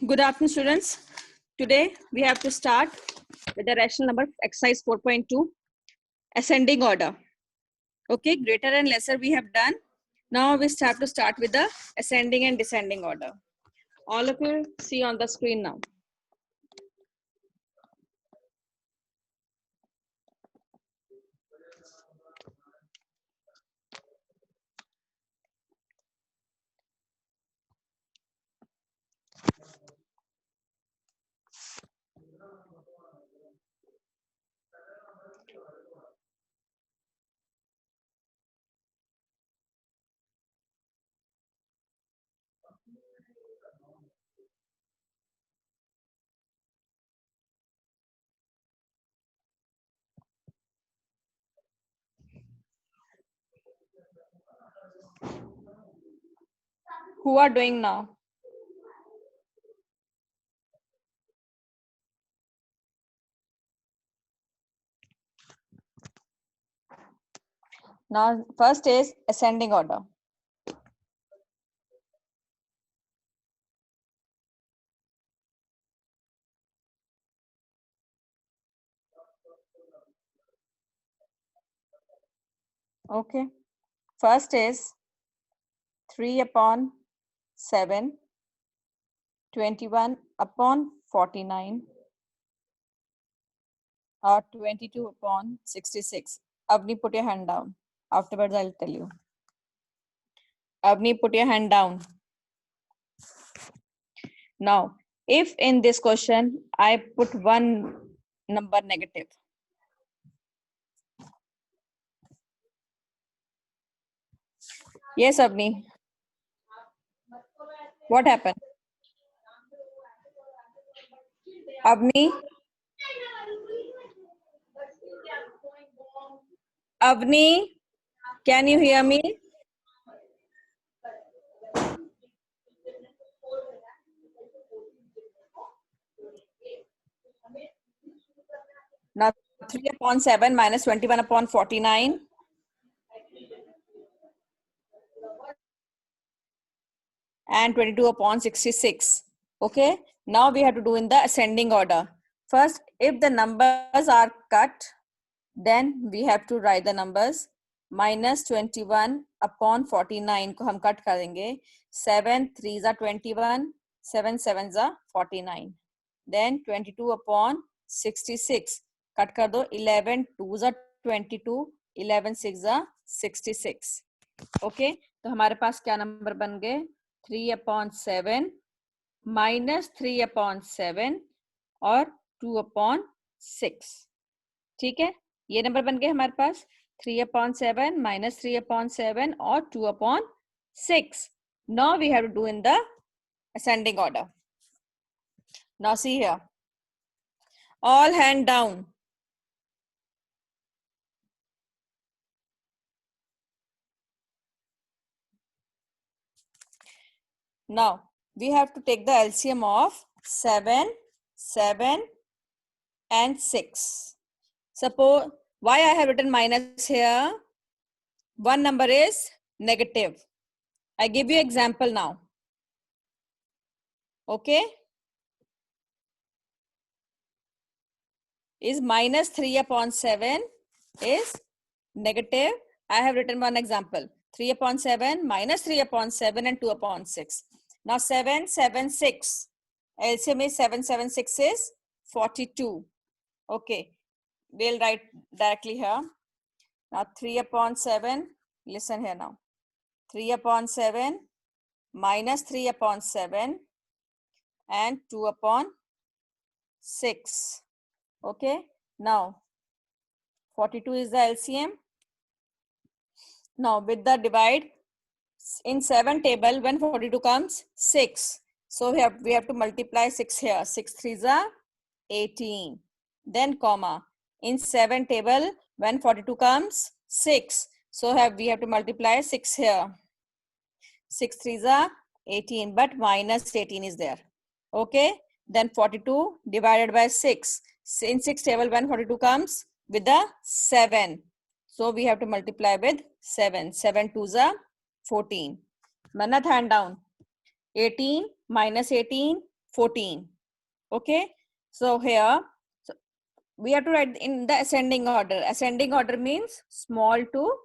Good afternoon, students. Today we have to start with the rational number exercise 4.2, ascending order. Okay, greater and lesser we have done. Now we have to start with the ascending and descending order. All of you see on the screen now. Who are doing now? Now, first is ascending order. Okay, first is 3 upon 7, 21 upon 49, or 22 upon 66. Avni, put your hand down. Afterwards, I'll tell you. Avni, put your hand down. Now, if in this question, I put one number negative. Yes, Avni. What happened? Avni? Avni, can you hear me? Now, 3 upon 7 minus 21 upon 49. And 22 upon 66. Okay. Now we have to do in the ascending order. First, if the numbers are cut, then we have to write the numbers. Minus 21 upon 49 को हम cut करेंगे. 7 3s are 21, 7 7s are 49. Then 22 upon 66 cut कर दो. 11 2s are 22, 11 6s are 66. Okay, तो हमारे पास क्या number बन गए? 3 upon 7 minus 3 upon 7 और 2 upon 6. ठीक है, ये नंबर बन गए हमारे पास. 3 upon 7 minus 3 upon 7 और 2 upon 6. Now we have to do in the ascending order. Now see here. All hand down. Now we have to take the LCM of 7, 7 and 6. Suppose, why I have written minus here? One number is negative. I give you example now. Okay? Is minus 3 upon 7 is negative. I have written one example. 3 upon 7 minus 3 upon 7 and 2 upon 6. Now 7, 7, 6. LCM is 7, 7, 6 is 42. Okay. We'll write directly here. Now 3 upon 7. Listen here now. 3 upon 7 minus 3 upon 7 and 2 upon 6. Okay. Now 42 is the LCM. Now with the divide, in 7 table, when 42 comes, 6. So we have to multiply 6 here. 6 3s are 18. Then comma. In 7 table, when 42 comes, 6. So we have to multiply 6 here. 6 3s are 18, but minus 18 is there. Okay. Then 42 divided by 6. In 6 table, when 42 comes, with the 7. So we have to multiply with 7. 7 2s are 14. Manat, hand down. 18 minus 18, 14. Okay, so here so we have to write in the ascending order. Ascending order means small to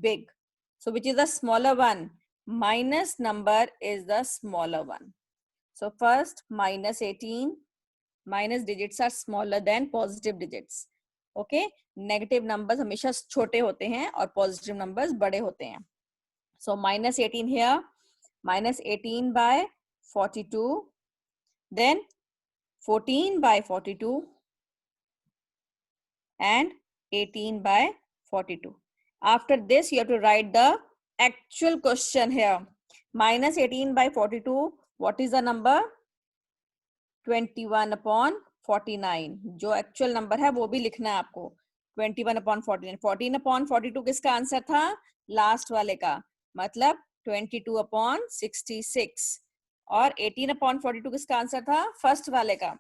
big. So which is the smaller one? Minus number is the smaller one. So first minus 18. Minus digits are smaller than positive digits. Okay, negative numbers हमेशा छोटे होते हैं और positive numbers बड़े होते हैं. So minus 18 here, minus 18 by 42, then 14 by 42 and 18 by 42. After this, you have to write the actual question here. Minus 18 by 42, what is the number? 21 upon 49. जो actual number है वो भी लिखना है आपको. 21 upon 49. 14 upon 42 किसका आंसर था? Last वाले का. मतलब 22 upon 66. और 18 upon 42 किसका आंसर था? फर्स्ट वाले का.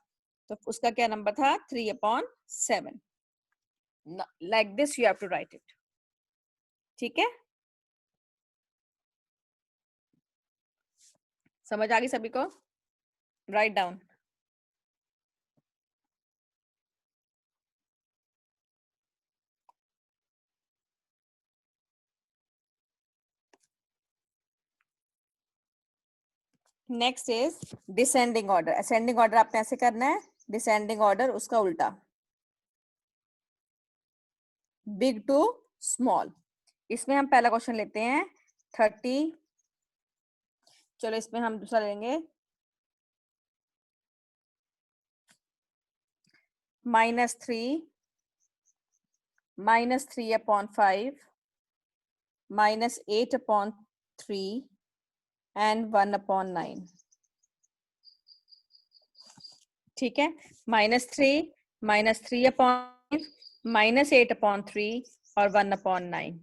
तो उसका क्या नंबर था? 3 upon 7. Like this you have to write it. ठीक है, समझ आ गई सभी को? Write down. Next is descending order. Ascending order आपने ऐसे करना है, डिसेंडिंग ऑर्डर उसका उल्टा, बिग टू स्मॉल. इसमें हम पहला क्वेश्चन लेते हैं 30. चलो इसमें हम दूसरा लेंगे -3 upon 5 -8 upon 3 and 1 upon 9. ठीक है, -3 upon -8 upon 3 और 1 upon 9.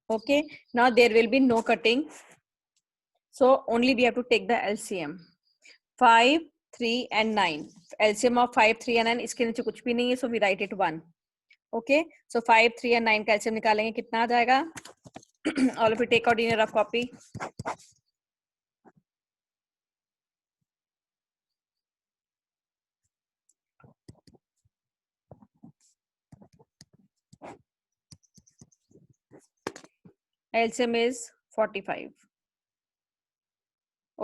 Okay, now there will be no cutting, so only we have to take the LCM. 5, 3 and 9. LCM of 5, 3 and 9 इसके नीचे कुछ भी नहीं है, so we write it 1. Okay, so 5, 3 and 9 का LCM निकालेंगे, कितना आ जाएगा? All of you take out in your rough copy. LCM is 45.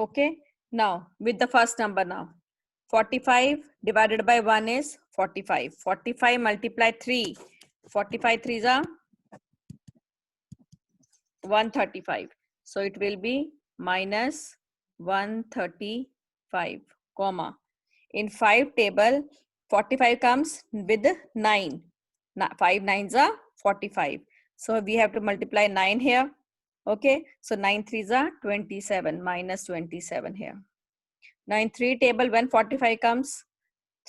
Okay, now with the first number now. 45 divided by 1 is 45. 45 multiply 3. 45 3s are 135. So it will be minus 135, comma. In 5 table, 45 comes with 9. 5 9s are 45. So we have to multiply 9 here. Okay, so 9 3s are 27, minus 27 here. Now in 3 table, when 45 comes,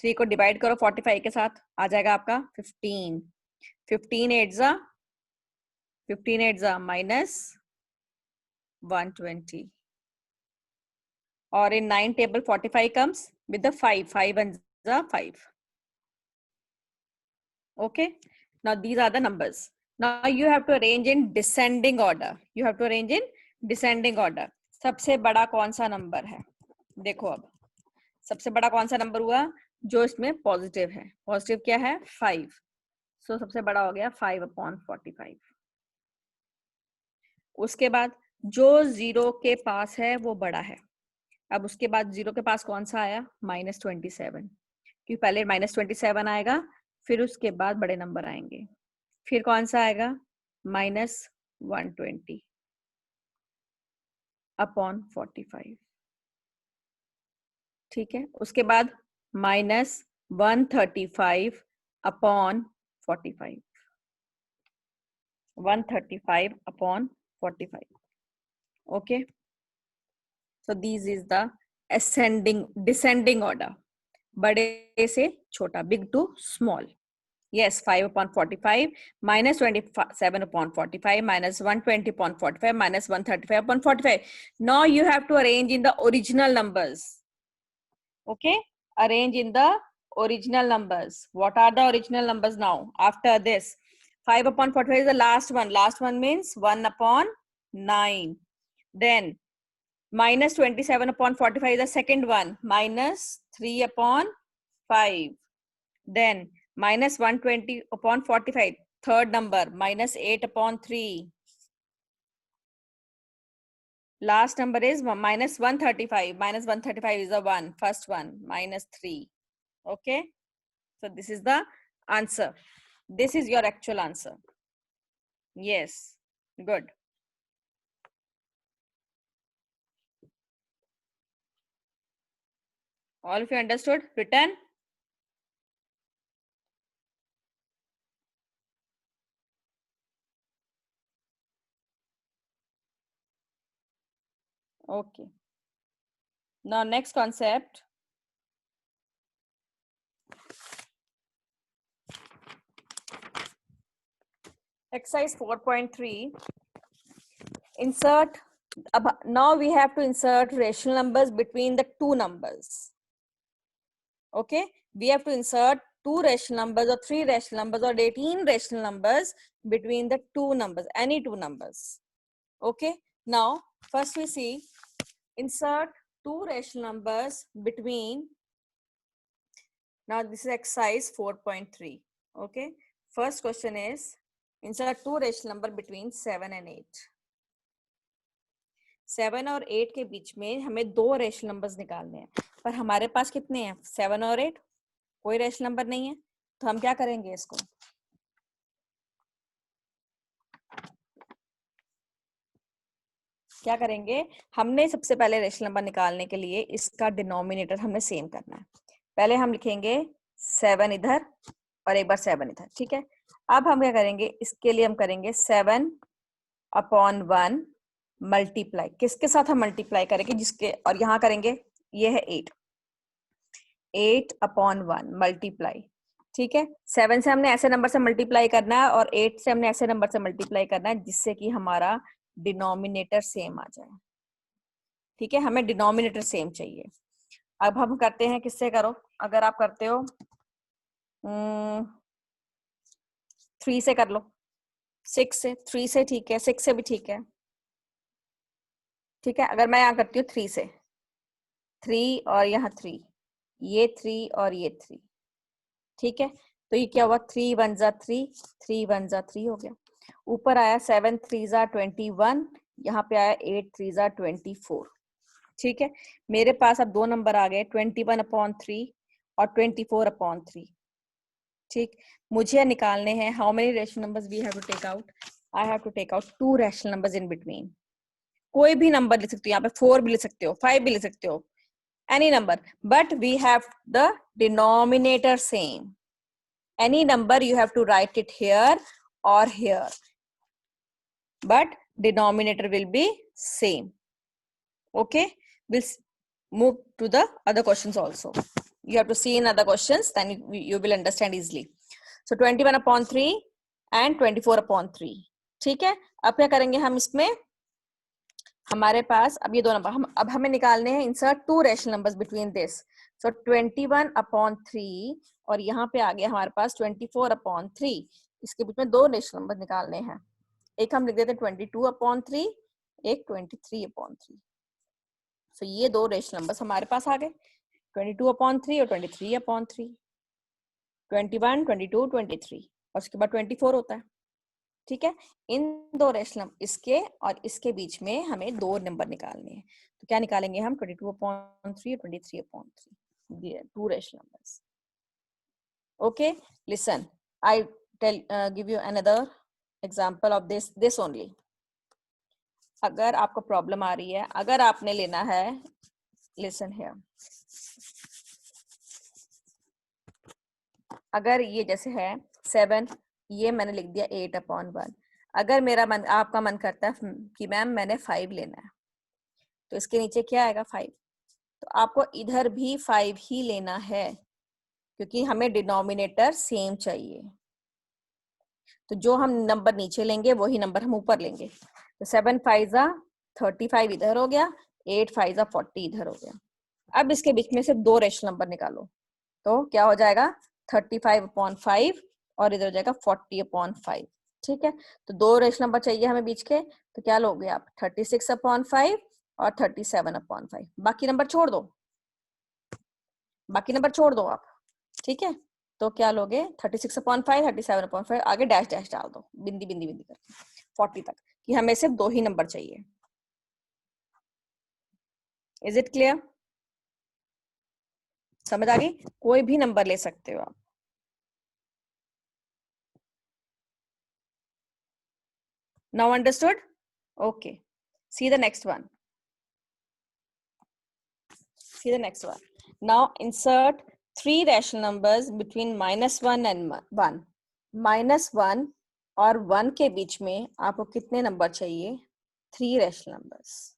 3 को divide करो 45 के साथ, आ जाएगा आपका 15. 15 8s are minus 120. Or in 9 table, 45 comes with the 5. 5 and 5. Okay, now these are the numbers. Now you have to arrange in descending order. You have to arrange in descending order. सबसे बड़ा कौन सा number है? देखो अब सबसे बड़ा कौन सा नंबर हुआ जो इसमें पॉजिटिव है. पॉजिटिव क्या है? 5. सो सबसे बड़ा हो गया 5 upon 45. उसके बाद जो 0 के पास है वो बड़ा है. अब उसके बाद 0 के पास कौन सा आया? -27. क्योंकि पहले -27 आएगा, फिर उसके बाद बड़े नंबर आएंगे. फिर कौन सा आएगा? -120 upon 45. ठीक है, उसके बाद -135 upon 45. 135 upon 45. Okay, so this is the descending order. बड़े से छोटा, big to small. Yes, 5 upon 45, minus 27 upon 45, minus 120 upon 45, minus 135 upon 45. Now you have to arrange in the original numbers. Okay, arrange in the original numbers. What are the original numbers now? After this, 5 upon 45 is the last one. Last one means 1 upon 9. Then minus 27 upon 45 is the second one. Minus 3/5. Then minus 120/45. Third number, minus 8/3. Last number is minus 135. Minus 135 is a 1. First one, minus 3. Okay. So this is the answer. This is your actual answer. Yes. Good. All of you understood? Written? Okay. Now next concept. Exercise 4.3. Insert. Now we have to insert rational numbers between the two numbers. Okay. We have to insert 2 rational numbers or 3 rational numbers or 18 rational numbers between the two numbers, any two numbers. Okay. Now, first we see insert 2 rational numbers between. Now this is exercise 4.3. Okay. First question is insert 2 rational number between 7 and 8. 7 और 8 के बीच में हमें 2 rational numbers निकालने हैं, पर हमारे पास कितने हैं? 7 और 8. कोई रेशनल नंबर नहीं है, तो हम क्या करेंगे? इसको क्या करेंगे? हमने सबसे पहले रेशनल नंबर निकालने के लिए इसका डिनोमिनेटर हमने सेम करना है. पहले हम लिखेंगे 7 इधर और एक बार 7 इधर. ठीक है. अब हम क्या करेंगे? इसके लिए हम करेंगे 7/1 मल्टीप्लाई. किसके साथ हम मल्टीप्लाई करेंगे? जिसके, और यहाँ करेंगे, ये है 8. 8/1 मल्टीप्लाई. ठीक है. 7 से हमने ऐसे नंबर से मल्टीप्लाई करना है और 8 से हमने ऐसे नंबर से मल्टीप्लाई करना है जिससे कि हमारा डिनोमिनेटर सेम आ जाए. ठीक है. हमें डिनोमिनेटर सेम चाहिए. अब हम करते हैं, किससे करो? अगर आप करते हो 3 से कर लो, 6 से, 3 से ठीक है, 6 से भी ठीक है. ठीक है. अगर मैं यहाँ करती हूँ 3 से, 3 और यहाँ 3, ये 3 और ये 3. ठीक है. तो ये क्या हुआ? 3 1 जा 3, 3 1 जा 3 हो गया. ऊपर आया 7 3 जा 21, यहाँ पे आया 8 3 जा 24. ठीक है. मेरे पास अब 2 नंबर आ गए, 21/3 और 24/3. ठीक. मुझे निकालने हैं how many rational numbers we have to take out. I have to take out 2 rational numbers in between. कोई भी नंबर लिख सकते हो, यहाँ पे 4 भी लिख सकते हो, 5 भी लिख सकते हो, any number, but we have the denominator same. Any number you have to write it here or here, but denominator will be same. Okay. We'll move to the other questions also. You have to see in other questions, then you will understand easily. So 21/3 and 24/3. ठीक है. अब क्या करेंगे हम? इसमें हमारे पास अब ये 2 नंबर अब हमें निकालने हैं. Insert 2 rational numbers between this. So 21/3 और यहाँ पे आ गया हमारे पास 24/3. इसके बीच में 2 रेशनल नंबर निकालने हैं. एक हम लिख देते हैं 22/3, एक 23/3. सो ये 2 रेशनल नंबर्स हमारे पास आ गए, 22/3 और 23/3. 21 22 23 और उसके बाद 24 होता है. ठीक है. इन 2 रेशनल, इसके और इसके बीच में हमें 2 नंबर निकालने हैं. तो क्या निकालेंगे हम? 22/3 और 23/3. 2 rational numbers. Okay. Listen, I give you another example of this only. अगर आपको प्रॉब्लम आ रही है, अगर आपने लेना है, लिसन हियर, अगर ये जैसे है 7, ये मैंने लिख दिया 8/1. अगर मेरा मन, आपका मन करता है कि मैम मैंने 5 लेना है, तो इसके नीचे क्या आएगा? 5. तो आपको इधर भी 5 ही लेना है क्योंकि हमें डिनोमिनेटर सेम चाहिए. तो जो हम नंबर नीचे लेंगे वही नंबर हम ऊपर लेंगे. तो 7 5 जा 35 इधर हो गया, 8 5 जा 40 इधर हो गया. अब इसके बीच में से 2 रेशनल नंबर निकालो. तो क्या हो जाएगा? 35/5 और इधर हो जाएगा 40/5. ठीक है. तो 2 रेशनल नंबर चाहिए हमें बीच के. तो क्या लोगे आप? 36/5 और 37/5. बाकी नंबर छोड़ दो. बाकी नंबर छोड़ दो आप, ठीक है। तो क्या लोगे 36/5, 37/5, आगे डैश डैश डाल दो, बिंदी बिंदी बिंदी करके 40 तक, कि हमें सिर्फ 2 ही नंबर चाहिए। Is it clear? समझ आ गई? कोई भी नंबर ले सकते हो आप। Now understood? Okay. See the next one. See the next one. Now insert 3 rational numbers between -1 and 1. -1 और 1 के बीच में आपको कितने नंबर चाहिए? 3 rational numbers.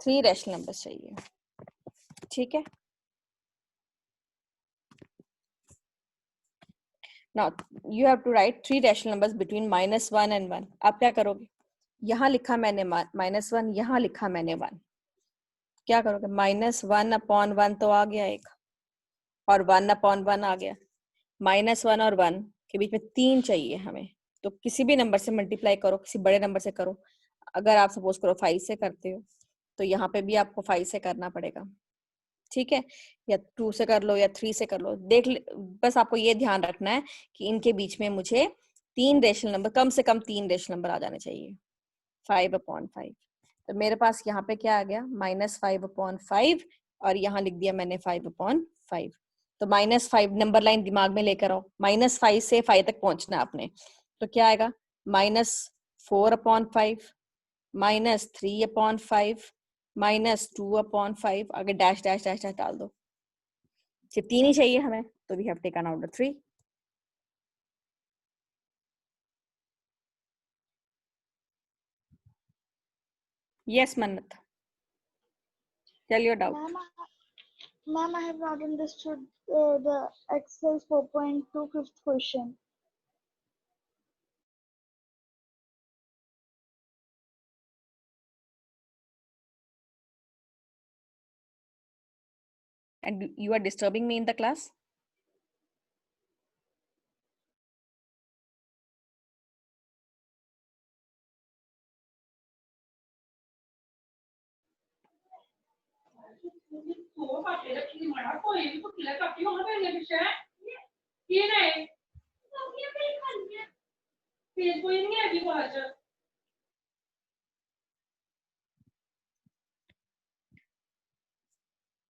3 rational numbers चाहिए, ठीक है। Now you have to write 3 rational numbers between -1 and 1. आप क्या करोगे? यहाँ लिखा मैंने -1, यहाँ लिखा मैंने 1। क्या करोगे? -1/1 तो आ गया एक, और 1/1 आ गया। -1 और 1 के बीच में 3 चाहिए हमें, तो किसी भी नंबर से मल्टीप्लाई करो, किसी बड़े नंबर से करो। अगर आप सपोज करो 5 से करते हो, तो यहाँ पे भी आपको 5 से करना पड़ेगा, ठीक है। या 2 से कर लो या 3 से कर लो, बस आपको ये ध्यान रखना है कि इनके बीच में मुझे 3 रेशनल नंबर, कम से कम 3 रेशनल नंबर आ जाने चाहिए। 5/5, तो मेरे पास यहाँ पे क्या आ गया? -5/5, और यहाँ लिख दिया मैंने 5/5। तो -5 नंबर लाइन दिमाग में लेकर आओ, -5 से 5 तक पहुंचना आपने। तो क्या आएगा? -4/5, -3/5, -2/5, आगे डैश डैश डैश डैश डाल दो। सिर्फ 3 ही चाहिए हमें, तो we have taken out the 3। Yes Mannat, tell your doubt. Ma'am, I have not understood the exercise 4.2 fifth question. And you are disturbing me in the class?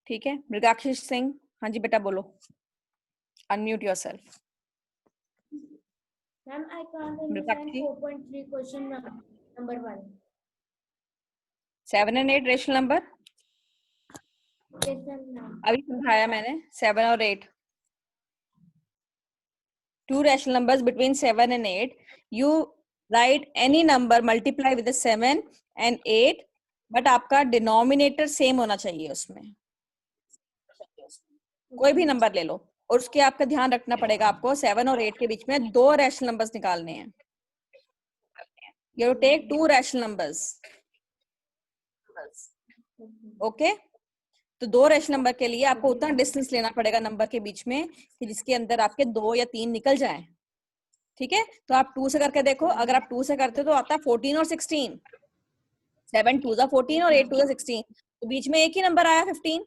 ठीक है, मृगाक्षी सिंह, हाँ जी बेटा बोलो, unmute yourself. Ma'am, I can't understand 4.3 question number 1. 7 and 8 rational number? Yes, ma'am. अभी समझाया मैंने, 7 और 8। 2 rational numbers between 7 and 8. You write any number multiply with the 7 and 8, but आपका डिनोमिनेटर सेम होना चाहिए उसमें। कोई भी नंबर ले लो, और उसके आपका ध्यान रखना पड़ेगा, आपको 7 और 8 के बीच में 2 रैशनल नंबर्स निकालने हैं। You take 2 rational numbers. Okay, तो 2 रैशनल नंबर के लिए आपको उतना डिस्टेंस लेना पड़ेगा नंबर के बीच में कि जिसके अंदर आपके 2 या 3 निकल जाएं, ठीक है। तो आप 2 से करके देखो, अगर आप 2 से करते हो तो आता है 14 और 16। 7 2 जा 14 और 8 2 जा 16, तो बीच में एक ही नंबर आया 15,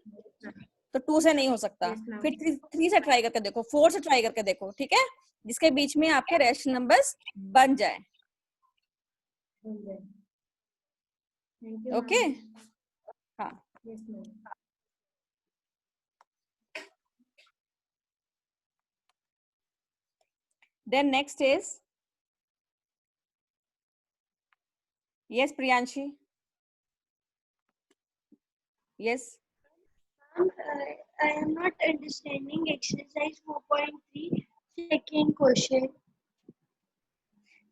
तो 2 से नहीं हो सकता। फिर 3 से ट्राई करके देखो, 4 से ट्राई करके देखो, ठीक है, जिसके बीच में आपके रैशनल नंबर्स बन जाए। ओके, हाँ। Then next is, yes Priyanshi, yes. I am not understanding exercise 4.3 second question.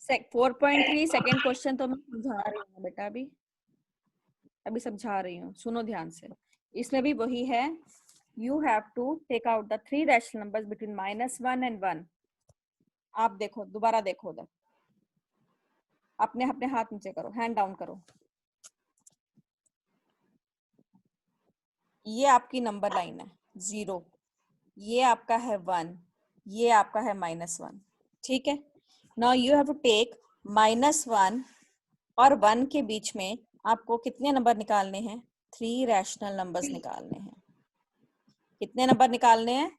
4.3 second question तो मैं समझा रही हूँ बेटा, अभी समझा रही हूँ, सुनो ध्यान से। इसमें भी वही है, you have to take out the 3 rational numbers between -1 and 1. आप देखो, दोबारा देखो उधर, अपने अपने हाथ नीचे करो, हैंड डाउन करो। ये आपकी नंबर लाइन है 0, ये आपका है 1, ये आपका है -1, ठीक है। Now you have to take -1 और 1 के बीच में आपको कितने नंबर निकालने हैं? 3 रैशनल नंबर्स निकालने हैं। कितने नंबर निकालने हैं?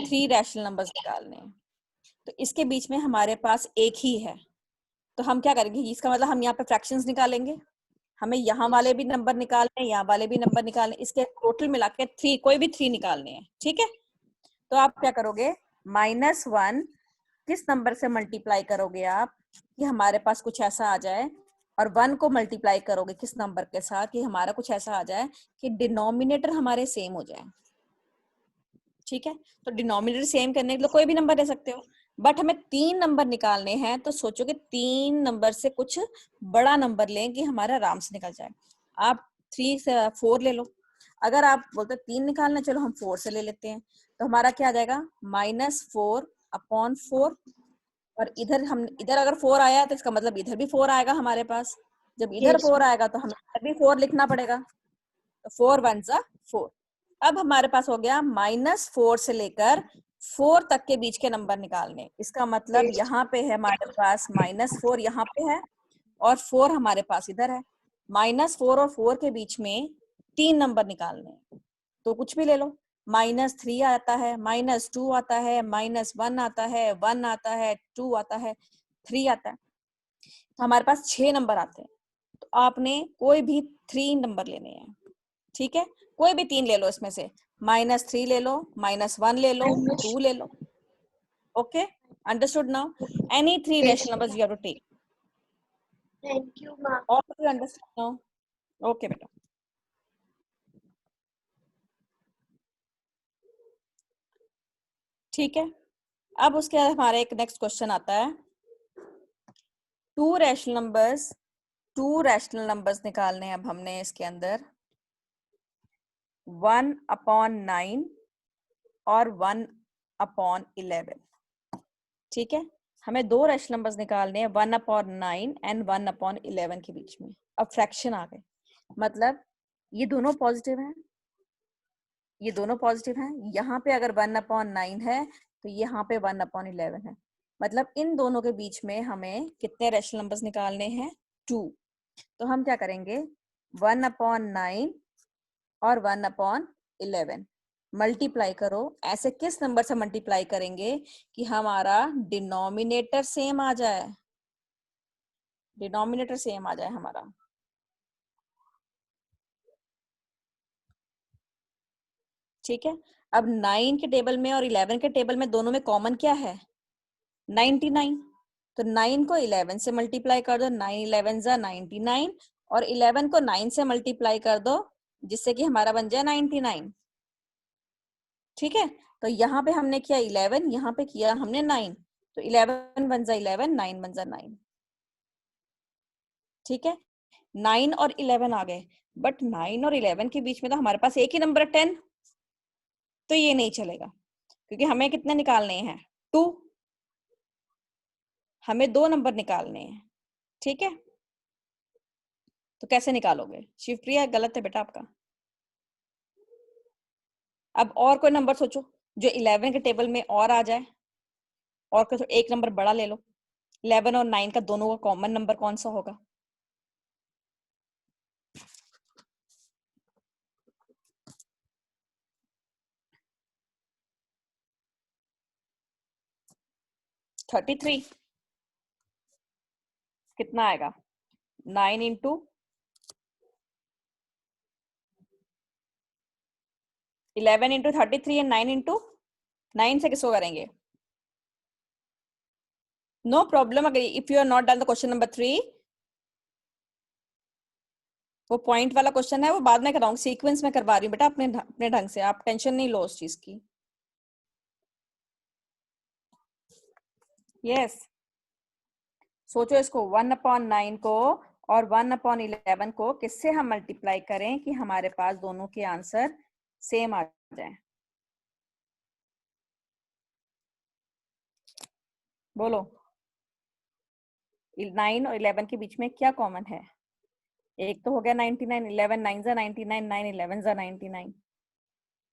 3 रैशनल नंबर्स निकालने हैं। तो इसके बीच में हमारे पास एक ही है, तो हम क्या करेंगे, इसका मतलब हम यहाँ पे फ्रैक्शंस निकालेंगे। हमें यहाँ वाले भी नंबर निकालने हैं, यहाँ वाले भी नंबर निकालने, इसके टोटल मिला के 3, कोई भी 3 निकालने हैं। ठीक है, तो आप क्या करोगे, -1 किस नंबर से मल्टीप्लाई करोगे आप कि हमारे पास कुछ ऐसा आ जाए, और 1 को मल्टीप्लाई करोगे किस नंबर के साथ कि हमारा कुछ ऐसा आ जाए कि डिनोमिनेटर हमारे सेम हो जाए। ठीक है, तो डिनोमिनेटर सेम करने के लिए कोई भी नंबर ले सकते हो, बट हमें 3 नंबर निकालने हैं, तो सोचो कि 3 नंबर से कुछ बड़ा नंबर लें कि हमारा आराम से निकल जाए। आप 3 से 4 ले लो, अगर आप बोलते 3 निकालना, चलो हम 4 से ले लेते हैं, तो हमारा क्या आ जाएगा, -4/4, और इधर अगर 4 आया तो इसका मतलब इधर भी 4 आएगा हमारे पास। जब इधर Yes, 4 आएगा तो हमें इधर भी 4 लिखना पड़ेगा, तो 4 1 जा 4। अब हमारे पास हो गया -4 से लेकर 4 तक के बीच के नंबर निकालने। इसका मतलब yes, यहाँ पे है हमारे पास -4, यहाँ पे है, और 4 हमारे पास इधर है। -4 और 4 के बीच में 3 नंबर निकालने हैं, तो कुछ भी ले लो। -3 आता है, -2 आता है, -1 आता है, 1 आता है, 2 आता है, 3 आता है, तो हमारे पास 6 नंबर आते हैं। तो आपने कोई भी 3 नंबर लेने हैं। ठीक है, कोई भी 3 ले लो इसमें से, -3 ले लो, -1 ले लो, 2 ले लो। Okay, understood now? Any 3 yes. Rational numbers you have to take. Thank you, ma'am. All of you understood now? Okay बेटा, ठीक है। अब उसके बाद हमारा एक नेक्स्ट क्वेश्चन आता है, टू रैशनल नंबर्स निकालने हैं अब हमने इसके अंदर, 1/9 और 1/11। ठीक है, हमें 2 रैशनल नंबर्स निकालने हैं, 1/9 एंड 1/11 के बीच में। अब फ्रैक्शन आ गए, मतलब ये दोनों पॉजिटिव हैं, ये दोनों पॉजिटिव हैं। यहाँ पे अगर 1/9 है तो यहाँ पे 1/11 है, मतलब इन दोनों के बीच में हमें कितने रैशनल नंबर्स निकालने हैं, 2। तो हम क्या करेंगे, 1/9 और 1/11 मल्टीप्लाई करो। ऐसे किस नंबर से मल्टीप्लाई करेंगे कि हमारा डिनोमिनेटर सेम आ जाए, डिनोमिनेटर सेम आ जाए हमारा। ठीक है, अब 9 के टेबल में और 11 के टेबल में दोनों में कॉमन क्या है, 99। तो 9 को 11 से मल्टीप्लाई कर दो, 9 11 जा 99, और 11 को 9 से मल्टीप्लाई कर दो, जिससे कि हमारा बन जाए 99। ठीक है, तो यहाँ पे हमने किया 11, यहाँ पे किया हमने 9, तो 11 बन जा 11, 9 बन जा 9। ठीक है, 9 और 11 आ गए, बट 9 और 11 के बीच में तो हमारे पास एक ही नंबर है 10, तो ये नहीं चलेगा, क्योंकि हमें कितने निकालने हैं, 2। हमें 2 नंबर निकालने हैं। ठीक है, तो कैसे निकालोगे शिवप्रिया, गलत है बेटा आपका। अब और कोई नंबर सोचो जो 11 के टेबल में और आ जाए, और कोई एक नंबर बड़ा ले लो। 11 और 9 का दोनों का कॉमन नंबर कौन सा होगा, थर्टी थ्री। कितना आएगा, 9 इंटू 11 इंटू 33 एंड 9 इंटू 9 से किसको करेंगे, नो प्रॉब्लम। अगर if you are not done the question number 3, वो पॉइंट वाला क्वेश्चन है, वो बाद में कराऊंगी, सीक्वेंस में करवा रही हूँ बेटा, अपने ढंग से, आप टेंशन नहीं लो उस चीज की। यस, सोचो इसको, 1/9 को और 1/11 को किससे हम मल्टीप्लाई करें कि हमारे पास दोनों के आंसर सेम आ जाए, बोलो। 9 और 11 के बीच में क्या कॉमन है, एक तो हो गया 99, 11 9 जा 99, 9 11 जा 99,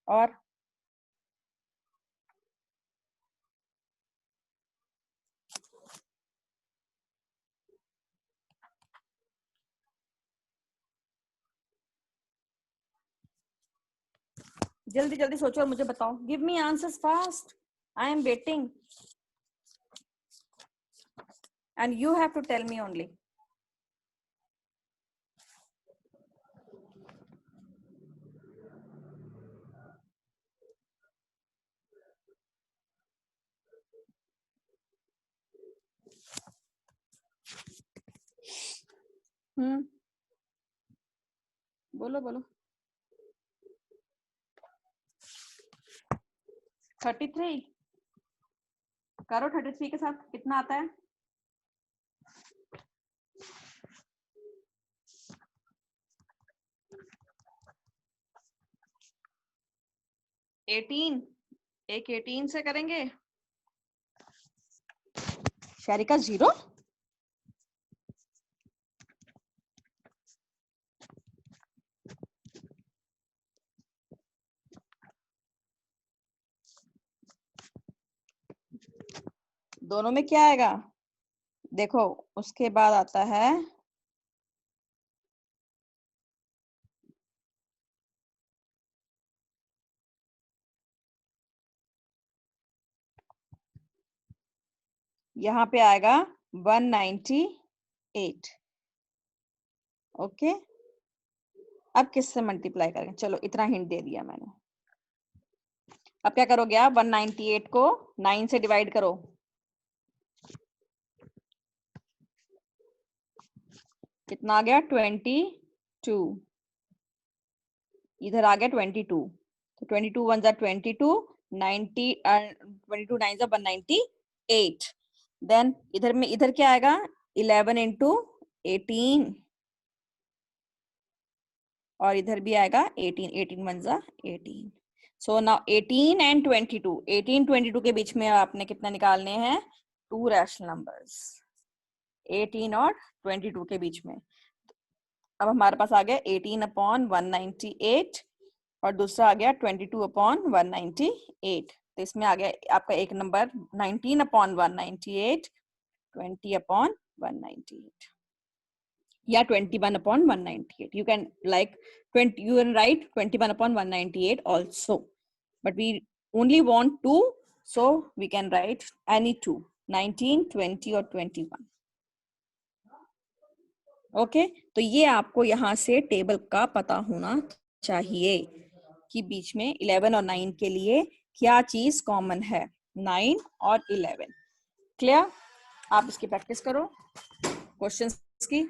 और जल्दी जल्दी सोचो और मुझे बताओ. Give me answers fast. I am waiting and you have to tell me only. बोलो बोलो. 33 करो. 33 के साथ कितना आता है? 18. एक 18 से करेंगे. शारिका 0. दोनों में क्या आएगा? देखो उसके बाद आता है यहाँ पे आएगा 198. ओके, अब किससे मल्टीप्लाई करेंगे? चलो इतना हिंट दे दिया मैंने. अब क्या करोगे आप? 198 को 9 से डिवाइड करो. कितना आ गया? 22. इधर आ गया 22. तो 22 1 जा 22, 90 22 9 जा 198. देन इधर में इधर क्या आएगा? 11 into 18 और इधर भी आएगा 18. 18 1 जा 18. So now 18 and 22. 18 22 के बीच में आपने कितना निकालने हैं? 2 रैशनल नंबर्स. 18 और 22 के बीच में. अब हमारे पास आ गया 18/198 और दूसरा आ गया 22/198. तो इसमें आ गया आपका एक नंबर 19/198, 20/198 या 21/198. You can like 20. You can write 21/198 also, but we only want 2, so we can write any 2, 19, 20 or 21. Okay तो ये आपको यहाँ से टेबल का पता होना चाहिए कि बीच में 11 और 9 के लिए क्या चीज कॉमन है. 9 और 11. क्लियर? आप इसकी प्रैक्टिस करो क्वेश्चंस की.